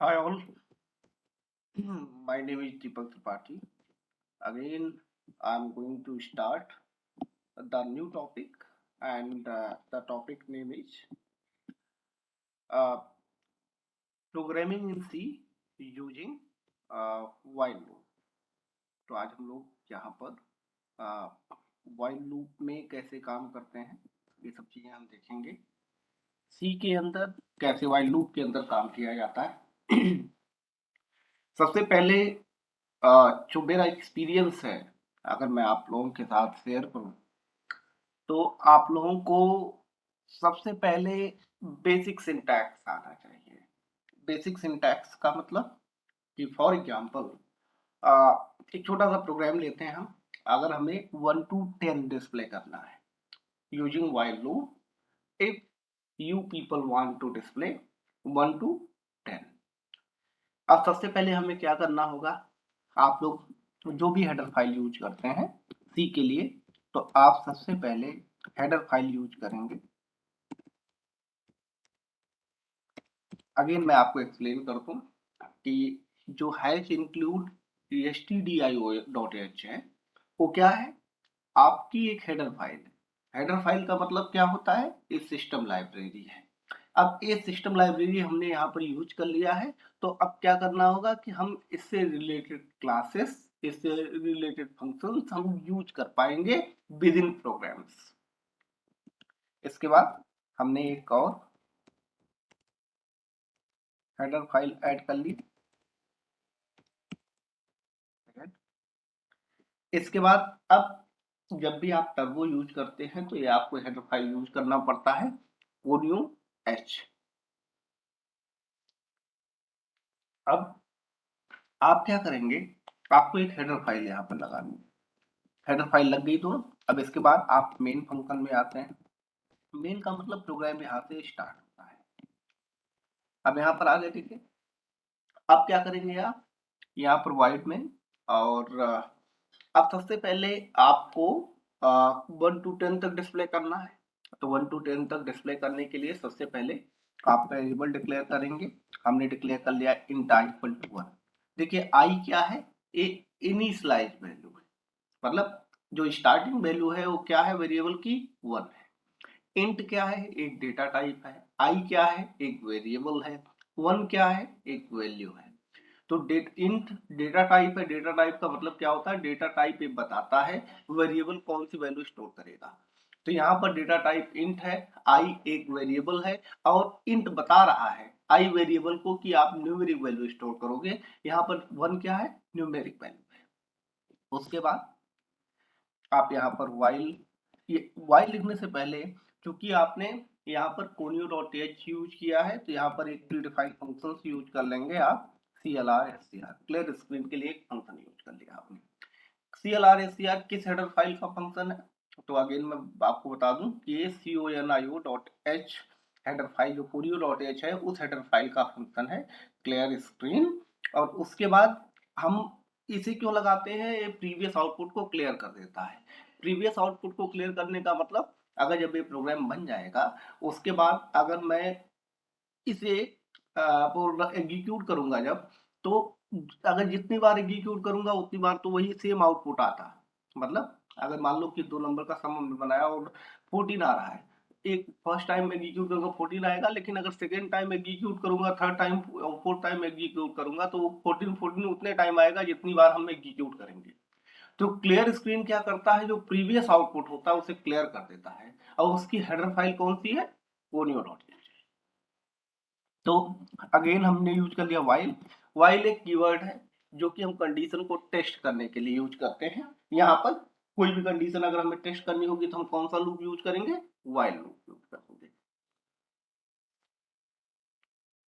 Hi all, my name is Deepak Tripathi. Again, I'm going to start the new topic, and the topic name is uh, programming in C using while loop. तो आज हम लोग यहाँ पर while loop में कैसे काम करते हैं, ये सब चीजें हम देखेंगे। C के अंदर कैसे while loop के अंदर काम किया जाता है। सबसे पहले जो मेरा एक्सपीरियंस है, अगर मैं आप लोगों के साथ शेयर करूं, तो आप लोगों को सबसे पहले बेसिक सिंटैक्स आना चाहिए। बेसिक सिंटैक्स का मतलब कि फॉर एग्जांपल एक छोटा सा प्रोग्राम लेते हैं हम। अगर हमें 1 to 10 डिस्प्ले करना है using while loop, if you people want to display 1 to 10, अब सबसे पहले हमें क्या करना होगा। आप लोग जो भी हेडर फाइल यूज करते हैं सी के लिए, तो आप सबसे पहले हेडर फाइल यूज करेंगे। अगेन मैं आपको एक्सप्लेन कर दूं कि जो हैश इंक्लूड stdio.h है, वो क्या है, आपकी एक हेडर फाइल है। हेडर फाइल का मतलब क्या होता है, ये सिस्टम लाइब्रेरी है। अब ये सिस्टम लाइब्रेरी हमने यहाँ पर यूज कर लिया है, तो अब क्या करना होगा कि हम इससे रिलेटेड क्लासेस, इससे रिलेटेड फंक्शंस हम यूज कर पाएंगे विद इन प्रोग्राम्स। इसके बाद हमने एक और हेडर फाइल ऐड कर ली। इसके बाद अब जब भी आप टर्बो यूज करते हैं, तो ये आपको हेडर फाइल यूज करना पड़ता है कोडियो एच। अब आप क्या करेंगे, आपको एक हेडर फाइल यहाँ पर लगानी है। हेडर फाइल लग गई तो अब इसके बाद आप मेन फंक्शन में आते हैं। मेन का मतलब प्रोग्राम यहाँ से स्टार्ट होता है। अब यहाँ पर आ गए, ठीक है। अब क्या करेंगे आप यहाँ पर वाइड में, और अब सबसे पहले आपको 1 to 10 तक डिस्प्ले करना है। तो 1 to 10 तक डिस्प्ले करने के लिए सबसे पहले आप वेरिएबल डिक्लेयर करेंगे। हमने डिक्लेयर कर लिया इंट आई इक्वल टू 1। देखिए आई क्या है, ये इनिशियलाइज वैल्यू है, मतलब जो स्टार्टिंग वैल्यू है वो क्या है, वेरिएबल की 1 है। इंट क्या है, एक डेटा टाइप है। आई क्या है, एक वेरिएबल है। 1 क्या है, एक वैल्यू है। तो इंट डेटा टाइप है। डेटा टाइप का मतलब क्या होता है, डेटा टाइप ये बताता है वेरिएबल कौन सी वैल्यू स्टोर करेगा। तो यहाँ पर डेटा टाइप इंट है, आई एक वेरिएबल है, और इंट बता रहा है आई वेरिएबल को कि आप न्यूमेरिक वैल्यू स्टोर करोगे। यहाँ पर 1 क्या है, न्यूमेरिक वैल्यू है। उसके बाद आप यहाँ पर वाइल लिखने से पहले, क्योंकि आपने यहाँ पर conio.h यूज किया है, तो यहाँ पर एक प्रीडिफाइंड फंक्शन यूज कर लेंगे आप। clr क्लियर स्क्रीन के लिए एक फंक्शन यूज कर लिया आपने। clr किस हेडर फाइल का फंक्शन है, तो अगेन मैं आपको बता दूं कि ये conio.h हेडर फाइल, जो conio.h है, उस हेडर फाइल का फंक्शन है क्लियर स्क्रीन। और उसके बाद हम इसे क्यों लगाते हैं, ये प्रीवियस आउटपुट को क्लियर कर देता है। प्रीवियस आउटपुट को क्लियर करने का मतलब, अगर जब ये प्रोग्राम बन जाएगा, उसके बाद अगर मैं इसे एग्जीक्यूट करूंगा जब, तो अगर जितनी बार एग्जीक्यूट करूंगा उतनी बार तो वही सेम आउटपुट आता। मतलब अगर मान लो कि 2 नंबर का सम हमने बनाया और 14 आ रहा है, एक फर्स्ट टाइम एग्जीक्यूट करूंगा 14 आएगा, लेकिन अगर सेकेंड टाइम एग्जीक्यूट करूंगा, third time, fourth time execute करूंगा, तो 14 उतने टाइम आएगा जितनी बार हम एग्जीक्यूट करेंगे। तो क्लियर स्क्रीन क्या करता है, जो प्रीवियस आउटपुट होता है उसे क्लियर कर देता है। और उसकी हेडर फाइल कौन सी है, conio.h। तो अगेन हमने यूज कर लिया वाइल। वाइल एक कीवर्ड है जो कि हम कंडीशन को टेस्ट करने के लिए यूज करते हैं। यहाँ पर कोई भी कंडीशन अगर हमें टेस्ट करनी होगी तो हम कौन सा लूप यूज करेंगे, वाइल लूप यूज करेंगे।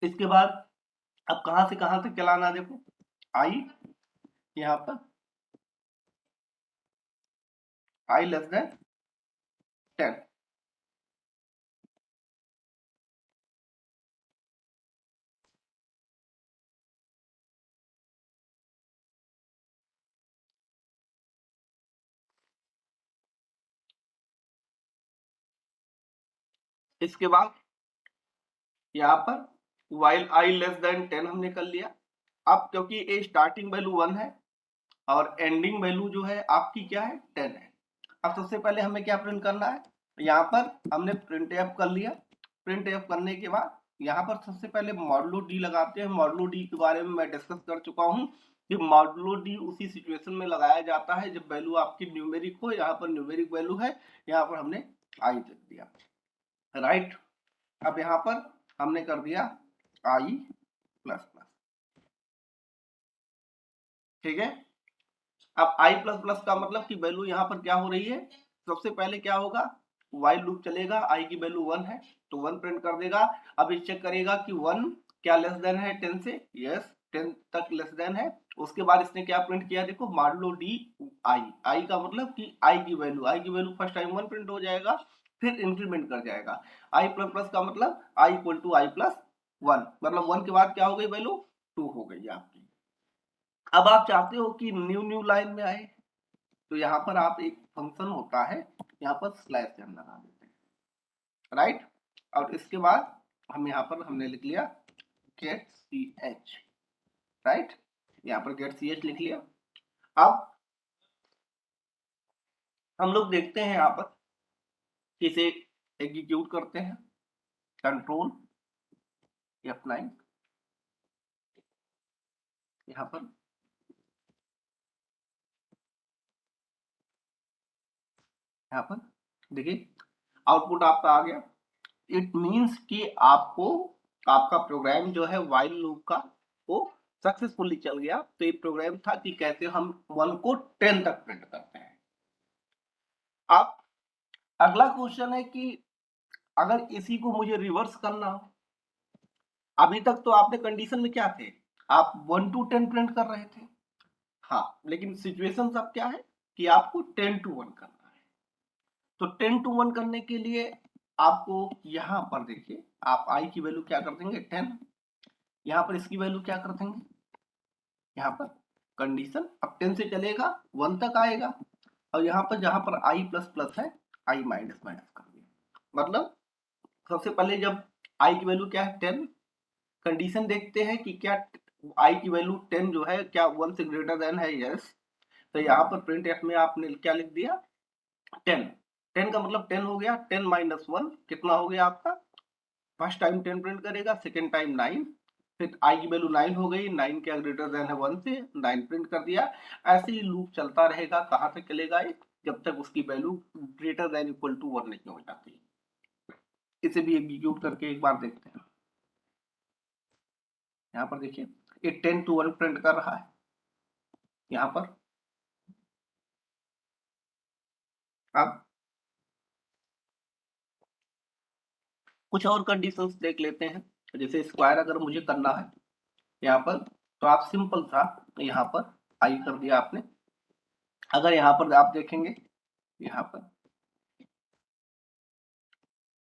इसके बाद अब कहां से कहां तक चलाना, देखो आई यहाँ पर आई लेस देन 10। इसके बाद यहाँ पर while I less than 10 हमने कर लिया। अब क्योंकि ए स्टार्टिंग वैल्यू 1 है और एंडिंग वैल्यू जो है आपकी क्या है 10 है। अब सबसे पहले हमें क्या प्रिंट करना है, यहाँ पर हमने प्रिंट एफ कर लिया। प्रिंट एफ करने के बाद यहाँ पर सबसे पहले मॉडुलो डी लगाते हैं। मॉडुलो डी के बारे में मैं डिस्कस कर चुका हूँ कि मॉडुलो डी उसी सिचुएशन में लगाया जाता है जब वैल्यू आपकी न्यूमेरिक हो। यहाँ पर न्यूमेरिक वैल्यू है, यहाँ पर हमने आई लिख दिया, राइट। अब यहाँ पर हमने कर दिया आई प्लस प्लस, ठीक है। अब आई प्लस प्लस का मतलब कि वैल्यू यहाँ पर क्या हो रही है, सबसे पहले क्या होगा, वाइल लूप चलेगा, आई की वैल्यू 1 है तो 1 प्रिंट कर देगा। अब ये चेक करेगा कि 1 क्या लेस देन है 10 से, यस 10 तक लेस देन है। उसके बाद इसने क्या प्रिंट किया, देखो मॉडुलो डी आई, आई का मतलब कि आई की वैल्यू फर्स्ट टाइम 1 प्रिंट हो जाएगा, फिर इंक्रीमेंट कर जाएगा। आई प्लस प्लस का मतलब I equal to i plus 1, मतलब 1 के बाद क्या हो गई वैल्यू 2 हो गई आपकी। अब आप चाहते हो कि न्यू न्यू लाइन में आए, तो यहाँ पर आप एक फंक्शन होता है, यहाँ पर स्लैश एन लगा देते हैं, राइट। और इसके बाद हम यहाँ पर हमने लिख लिया गेट सी एच, राइट, यहाँ पर गेट सी एच लिख लिया। अब हम लोग देखते हैं यहाँ पर इसे एग्जीक्यूट करते हैं, कंट्रोल F9, यहाँ पर देखिए आउटपुट आपका आ गया। इट मीन्स कि आपको आपका प्रोग्राम जो है व्हाइल लूप का वो सक्सेसफुली चल गया। तो ये प्रोग्राम था कि कैसे हम 1 को 10 तक प्रिंट करते हैं। अब अगला क्वेश्चन है कि अगर इसी को मुझे रिवर्स करना हो, अभी तक तो आपने कंडीशन में क्या थे, आप 1 to 10 प्रिंट कर रहे थे, हाँ, लेकिन सिचुएशन अब क्या है कि आपको 10 to 1 करना है। तो 10 to 1 करने के लिए आपको यहाँ पर देखिए, आप आई की वैल्यू क्या कर देंगे 10, यहाँ पर इसकी वैल्यू क्या कर देंगे, यहाँ पर कंडीशन अब 10 से चलेगा 1 तक आएगा, और यहाँ पर जहां पर आई प्लस प्लस है आई माइनस माइनस कर दिया। मतलब सबसे पहले जब आई की वैल्यू क्या है 10, कंडीशन देखते हैं कि क्या आई की वैल्यू 10 जो है क्या 1 से ग्रेटर देन है, यस। तो यहाँ पर प्रिंट एफ में आपने क्या लिख दिया 10, 10 का मतलब 10 हो गया, 10 माइनस 1 कितना हो गया आपका, फर्स्ट टाइम 10 प्रिंट करेगा, सेकेंड टाइम 9, फिर आई की वैल्यू 9 हो गई, 9 क्या ग्रेटर देन है 1 से, 9 प्रिंट कर दिया। ऐसे ही लूप चलता रहेगा, कहाँ तक चलेगा ये, जब तक उसकी value greater than equal to 1 नहीं हो जाती। इसे भी एग्जीक्यूट करके एक बार देखते हैं। यहाँ पर देखिए ये 10 to 1 प्रिंट कर रहा है। यहाँ पर अब कुछ और कंडीशंस देख लेते हैं, जैसे स्क्वायर अगर मुझे करना है यहाँ पर, तो आप सिंपल था यहाँ पर आई कर दिया आपने। अगर यहाँ पर आप देखेंगे, यहाँ पर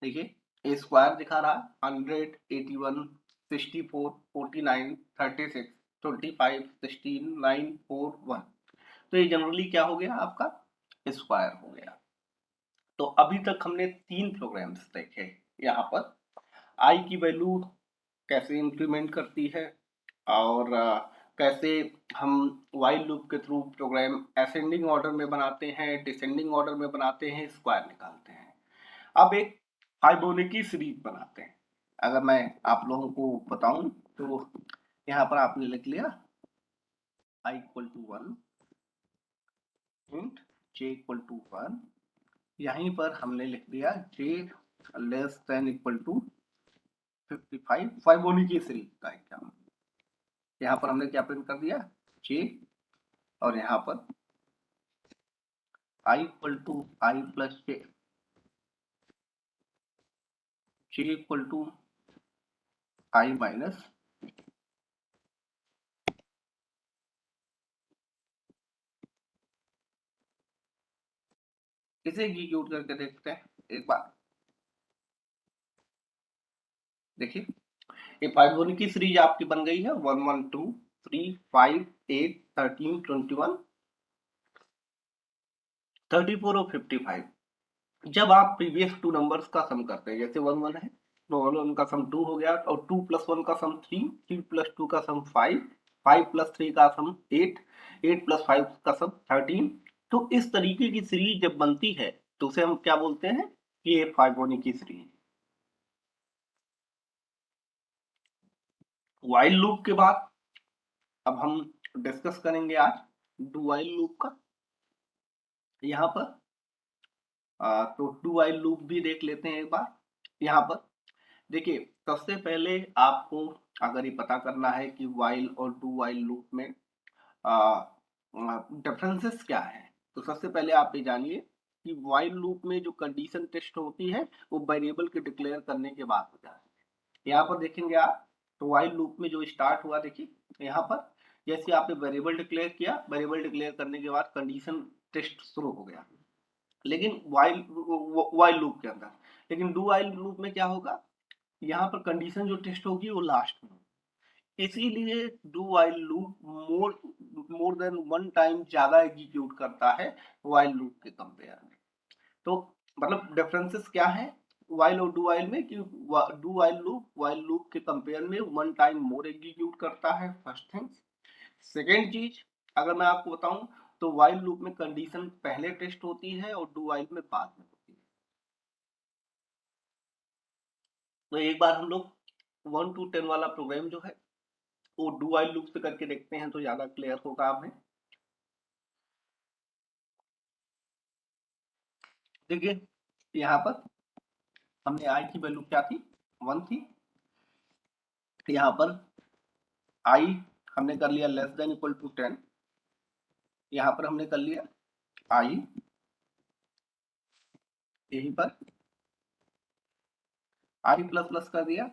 देखिए ए स्क्वायर दिखा रहा है 100, 81, 64, 49, 36, 25, 16, 9, 4, 1। तो ये जनरली क्या हो गया आपका स्क्वायर हो गया। तो अभी तक हमने 3 प्रोग्राम्स देखे, यहाँ पर आई की वैल्यू कैसे इंक्रीमेंट करती है, और कैसे हम वाइल लूप के थ्रू प्रोग्राम असेंडिंग ऑर्डर में बनाते हैं, डिसेंडिंग ऑर्डर में बनाते हैं, स्क्वायर निकालते हैं। अब एक फाइबोनाची सीरीज बनाते हैं। अगर मैं आप लोगों को बताऊं तो यहाँ पर आपने लिख लिया i equal to 1 int j equal to 1, यहीं पर हमने लिख दिया j less than equal to 55, Fibonacci series का एग्जाम। यहाँ पर हमने क्या प्रिंट कर दिया j, और यहाँ पर i equal to i plus j, j equal to i minus, इसे एग्जीक्यूट करके देखते हैं एक बार। देखिए ये फाइबोनाची सीरीज आपकी बन गई है 1 1 2 3 5 8 13 21 34 और 55। जब आप प्रीवियस 2 नंबर्स का सम करते हैं, जैसे 1 1 है तो 1 का सम 2 हो गया और 2 + 1 का सम 3, 3 + 2 का सम 5, 5 + 3 का सम 8, 8 + 5 का सम 13। तो इस तरीके की सीरीज जब बनती है तो उसे हम क्या बोलते हैं कि ये फाइबोनाची सीरीज। व्हाइल लूप के बाद अब हम डिस्कस करेंगे आज डू व्हाइल लूप का। यहाँ पर तो डू व्हाइल लूप भी देख लेते हैं एक बार। यहाँ पर देखिए, सबसे पहले आपको अगर ये पता करना है कि व्हाइल और डू व्हाइल लूप में डिफरेंसेस क्या है, तो सबसे पहले आप ये जानिए कि व्हाइल लूप में जो कंडीशन टेस्ट होती है वो वेरिएबल के डिक्लेयर करने के बाद होता है। यहाँ पर देखेंगे आप, तो व्हाइल लूप में जो स्टार्ट हुआ, देखिए यहाँ पर जैसे आपने वेरिएबल डिक्लेयर किया, वेरिएबल डिक्लेयर करने के बाद कंडीशन टेस्ट शुरू हो गया। लेकिन व्हाइल लूप के अंदर, लेकिन डू व्हाइल लूप में क्या होगा, यहाँ पर कंडीशन जो टेस्ट होगी वो लास्ट में, इसीलिए do while loop more than one time ज्यादा एग्जीक्यूट करता है व्हाइल लूप के कंपेयर में। तो मतलब डिफरेंसेस क्या है व्हाइल और डू व्हाइल में, कि डू व्हाइल लूप के कंपेयर में वन टाइम मोर एग्जीक्यूट करता है, फर्स्ट थिंग। सेकेंड चीज, अगर मैं आपको बताऊं तो व्हाइल लूप में कंडीशन पहले टेस्ट होती है और डू व्हाइल में बाद में होती है। तो एक बार हम लोग 1 to 10 वाला प्रोग्राम जो है वो डू व्हाइल लूप से करके देखते हैं तो ज्यादा क्लियर होगा हमें। देखिए यहाँ पर हमने आई की वैल्यू क्या थी, 1 थी। यहाँ पर आई हमने कर लिया लेस देन इक्वल टू 10। यहाँ पर हमने कर लिया आई, यहीं पर आई प्लस प्लस कर दिया।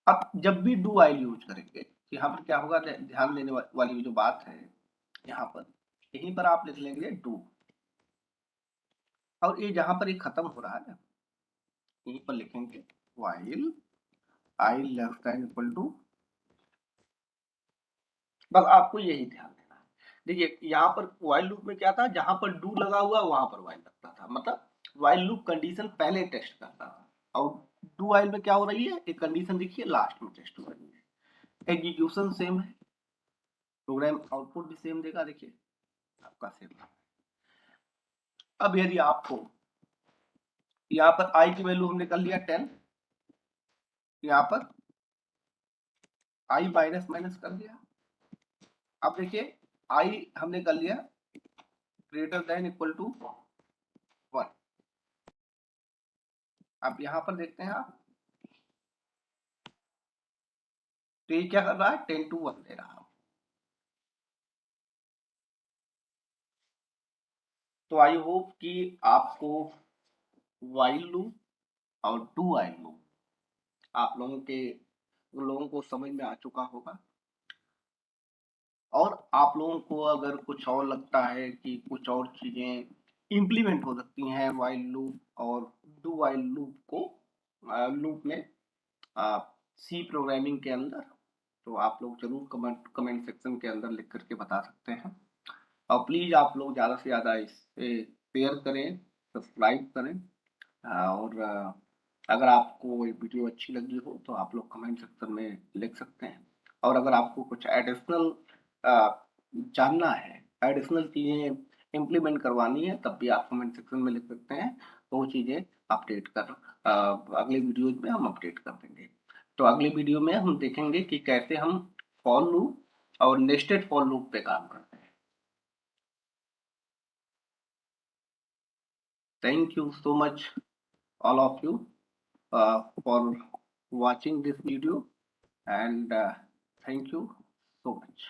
अब जब भी डू व्हाइल यूज करेंगे तो यहाँ पर क्या होगा, ध्यान देने वाली जो बात है, यहाँ पर यहीं पर आप लिख लेंगे डू, और ये जहां पर ये खत्म हो रहा है ना, यहीं पर लिखेंगे while i less than equal to. बस आपको यही ध्यान देना है। देखिए यहाँ पर व्हाइल लूप में क्या था, जहां पर डू लगा हुआ वहां पर व्हाइल लगता था, मतलब व्हाइल लूप कंडीशन पहले टेस्ट करता था, और डू व्हाइल में क्या हो रही है, एक कंडीशन देखिए लास्ट में टेस्ट हो रही है। एग्जीक्यूशन सेम है, प्रोग्राम आउटपुट भी सेम देगा, देखिए आपका सेम। अब यदि आपको यहाँ पर आई की वैल्यू हमने कर लिया 10, यहाँ पर आई माइनस माइनस कर दिया। अब देखिए आई हमने कर लिया ग्रेटर देन इक्वल टू 1। अब यहां पर देखते हैं आप, तो ये क्या कर रहा है, 10 to 1 दे रहा है। तो आई होप कि आपको व्हाइल लूप और डू व्हाइल लूप आप लोगों को समझ में आ चुका होगा। और आप लोगों को अगर कुछ और लगता है कि कुछ और चीजें इम्प्लीमेंट हो सकती हैं व्हाइल लूप और डू व्हाइल लूप को लूप में सी प्रोग्रामिंग के अंदर, तो आप लोग जरूर कमेंट सेक्शन के अंदर लिख करके बता सकते हैं। और प्लीज़ आप लोग ज़्यादा से ज़्यादा इसे शेयर करें, सब्सक्राइब करें। और अगर आपको ये वीडियो अच्छी लगी हो तो आप लोग कमेंट सेक्शन में लिख सकते हैं। और अगर आपको कुछ एडिशनल जानना है, एडिशनल चीज़ें इम्प्लीमेंट करवानी है, तब भी आप कमेंट सेक्शन में लिख सकते हैं, तो वो चीज़ें अपडेट कर अगले वीडियोज में हम अपडेट कर देंगे। तो अगले वीडियो में हम देखेंगे कि कैसे हम फॉर लूप और नेस्टेड फॉर लूप पे काम करते हैं। Thank you so much, all of you, for watching this video, and thank you so much.